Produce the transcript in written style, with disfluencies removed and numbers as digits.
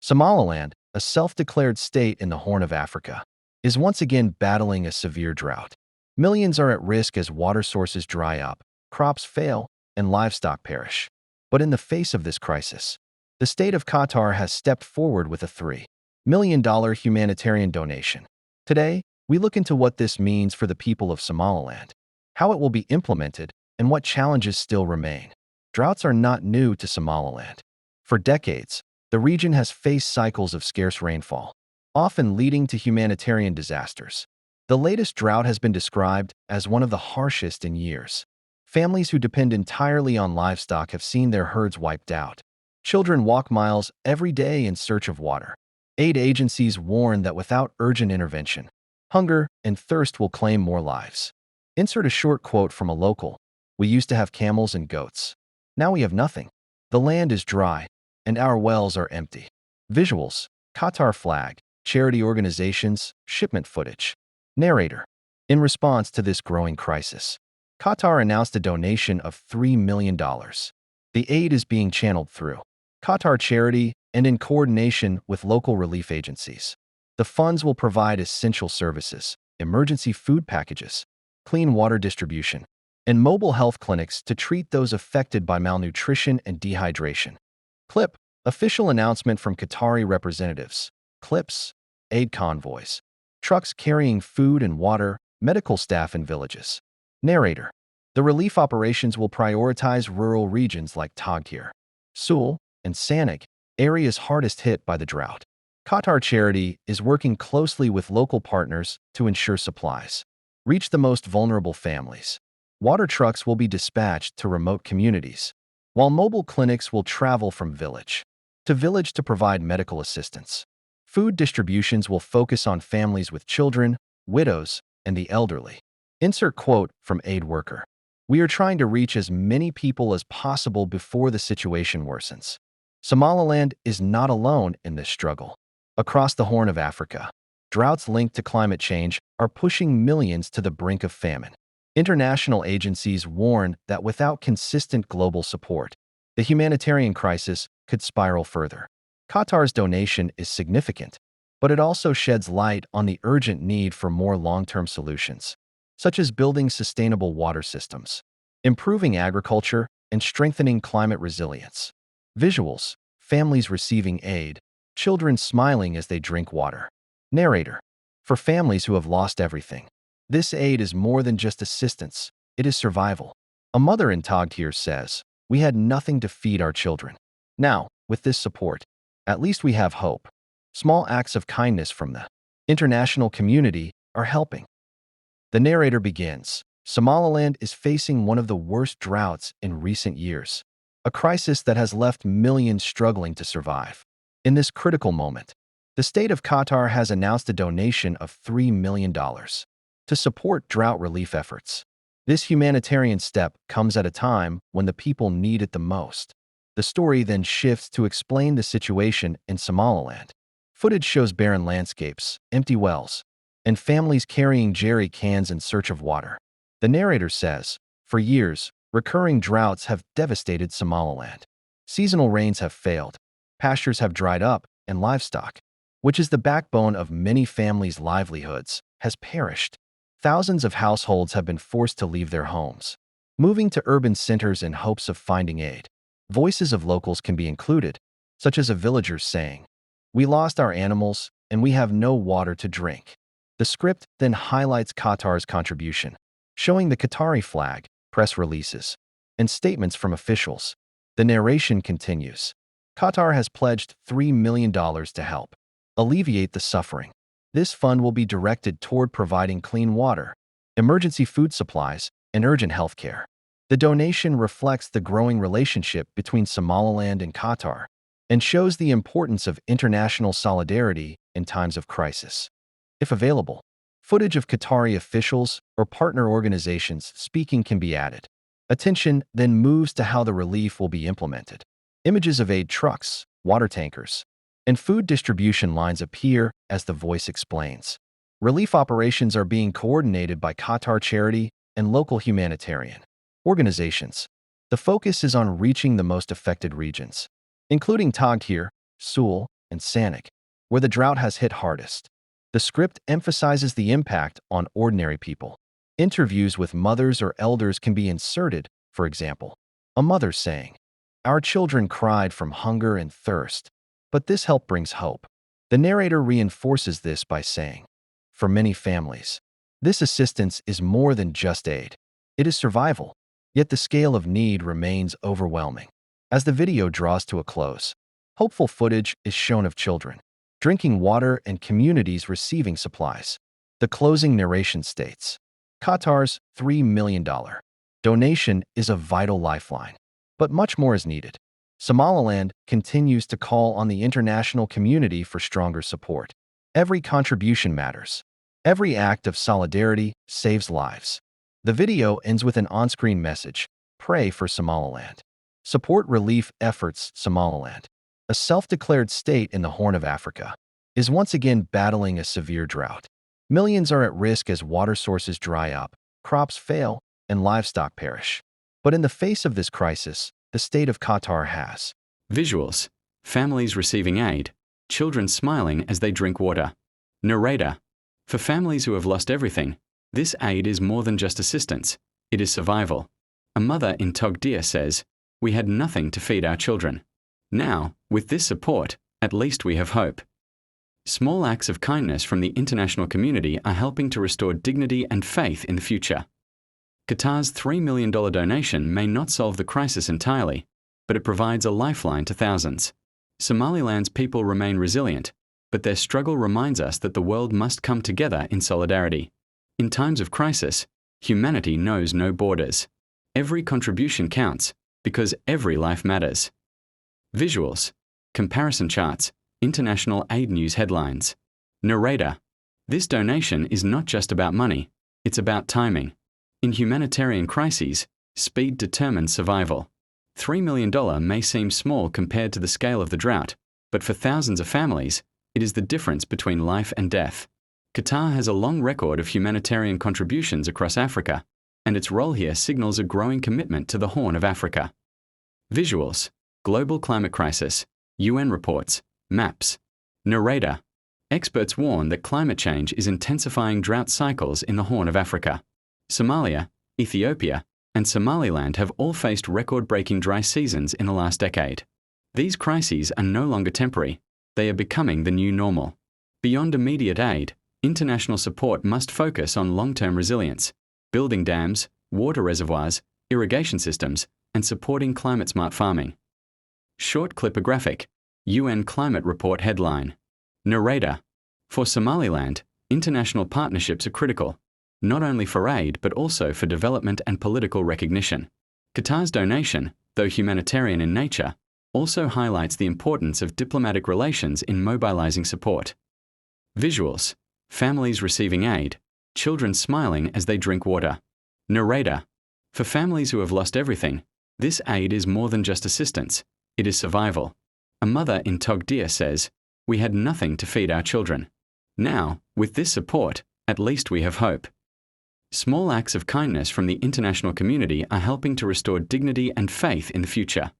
Somaliland, a self-declared state in the Horn of Africa, is once again battling a severe drought. Millions are at risk as water sources dry up, crops fail, and livestock perish. But in the face of this crisis, the state of Qatar has stepped forward with a $3 million humanitarian donation. Today, we look into what this means for the people of Somaliland, how it will be implemented, and what challenges still remain. Droughts are not new to Somaliland. For decades, the region has faced cycles of scarce rainfall, often leading to humanitarian disasters. The latest drought has been described as one of the harshest in years. Families who depend entirely on livestock have seen their herds wiped out. Children walk miles every day in search of water. Aid agencies warn that without urgent intervention, hunger and thirst will claim more lives. Insert a short quote from a local. "We used to have camels and goats. Now we have nothing. The land is dry, and our wells are empty." Visuals: Qatar flag, charity organizations, shipment footage. Narrator: in response to this growing crisis, Qatar announced a donation of $3 million. The aid is being channeled through Qatar Charity and in coordination with local relief agencies. The funds will provide essential services, emergency food packages, clean water distribution, and mobile health clinics to treat those affected by malnutrition and dehydration. Clip: official announcement from Qatari representatives. Clips: aid convoys, trucks carrying food and water, medical staff in villages. Narrator: the relief operations will prioritize rural regions like Togdheer, Sul, and Sanik, areas hardest hit by the drought. Qatar Charity is working closely with local partners to ensure supplies reach the most vulnerable families. Water trucks will be dispatched to remote communities, while mobile clinics will travel from village to village to provide medical assistance. Food distributions will focus on families with children, widows, and the elderly. Insert quote from aid worker: "We are trying to reach as many people as possible before the situation worsens." Somaliland is not alone in this struggle. Across the Horn of Africa, droughts linked to climate change are pushing millions to the brink of famine. International agencies warn that without consistent global support, the humanitarian crisis could spiral further. Qatar's donation is significant, but it also sheds light on the urgent need for more long-term solutions, such as building sustainable water systems, improving agriculture, and strengthening climate resilience. Visuals: families receiving aid, children smiling as they drink water. Narrator: for families who have lost everything, this aid is more than just assistance, it is survival. A mother in Togdheer says, "We had nothing to feed our children. Now, with this support, at least we have hope." Small acts of kindness from the international community are helping. The narrator begins: Somaliland is facing one of the worst droughts in recent years, a crisis that has left millions struggling to survive. In this critical moment, the state of Qatar has announced a donation of $3 million to support drought relief efforts. This humanitarian step comes at a time when the people need it the most. The story then shifts to explain the situation in Somaliland. Footage shows barren landscapes, empty wells, and families carrying jerry cans in search of water. The narrator says, "For years, recurring droughts have devastated Somaliland. Seasonal rains have failed, pastures have dried up, and livestock, which is the backbone of many families' livelihoods, has perished. Thousands of households have been forced to leave their homes, moving to urban centers in hopes of finding aid." Voices of locals can be included, such as a villager saying, "We lost our animals, and we have no water to drink." The script then highlights Qatar's contribution, showing the Qatari flag, press releases, and statements from officials. The narration continues. Qatar has pledged $3 million to help alleviate the suffering. This fund will be directed toward providing clean water, emergency food supplies, and urgent health care. The donation reflects the growing relationship between Somaliland and Qatar and shows the importance of international solidarity in times of crisis. If available, footage of Qatari officials or partner organizations speaking can be added. Attention then moves to how the relief will be implemented. Images of aid trucks, water tankers, and food distribution lines appear as the voice explains. Relief operations are being coordinated by Qatar Charity and local humanitarian organizations. The focus is on reaching the most affected regions, including Togdheer, Sul, and Sanic, where the drought has hit hardest. The script emphasizes the impact on ordinary people. Interviews with mothers or elders can be inserted, for example. A mother saying, "Our children cried from hunger and thirst, but this help brings hope." The narrator reinforces this by saying, "For many families, this assistance is more than just aid. It is survival, yet the scale of need remains overwhelming." As the video draws to a close, hopeful footage is shown of children drinking water and communities receiving supplies. The closing narration states, Qatar's $3 million donation is a vital lifeline, but much more is needed. Somaliland continues to call on the international community for stronger support. Every contribution matters. Every act of solidarity saves lives. The video ends with an on-screen message, "Pray for Somaliland." Support relief efforts. Somaliland, a self-declared state in the Horn of Africa, is once again battling a severe drought. Millions are at risk as water sources dry up, crops fail, and livestock perish. But in the face of this crisis, the state of Qatar has visuals, families receiving aid, children smiling as they drink water. Narrator, for families who have lost everything, this aid is more than just assistance, it is survival. A mother in Togdir says, "We had nothing to feed our children. Now, with this support, at least we have hope." Small acts of kindness from the international community are helping to restore dignity and faith in the future. Qatar's $3 million donation may not solve the crisis entirely, but it provides a lifeline to thousands. Somaliland's people remain resilient, but their struggle reminds us that the world must come together in solidarity. In times of crisis, humanity knows no borders. Every contribution counts, because every life matters. Visuals, comparison charts, international aid news headlines. Narrator, this donation is not just about money, it's about timing. In humanitarian crises, speed determines survival. $3 million may seem small compared to the scale of the drought, but for thousands of families, it is the difference between life and death. Qatar has a long record of humanitarian contributions across Africa, and its role here signals a growing commitment to the Horn of Africa. Visuals, global climate crisis, UN reports, maps. Narrator, experts warn that climate change is intensifying drought cycles in the Horn of Africa. Somalia, Ethiopia, and Somaliland have all faced record-breaking dry seasons in the last decade. These crises are no longer temporary, they are becoming the new normal. Beyond immediate aid, international support must focus on long-term resilience, building dams, water reservoirs, irrigation systems, and supporting climate-smart farming. Short clipographic, UN Climate Report headline. Narrator, for Somaliland, international partnerships are critical, not only for aid but also for development and political recognition. Qatar's donation, though humanitarian in nature, also highlights the importance of diplomatic relations in mobilizing support. Visuals, families receiving aid, children smiling as they drink water. Narrator, for families who have lost everything, this aid is more than just assistance, it is survival. A mother in Togdir says, "We had nothing to feed our children. Now, with this support, at least we have hope." Small acts of kindness from the international community are helping to restore dignity and faith in the future.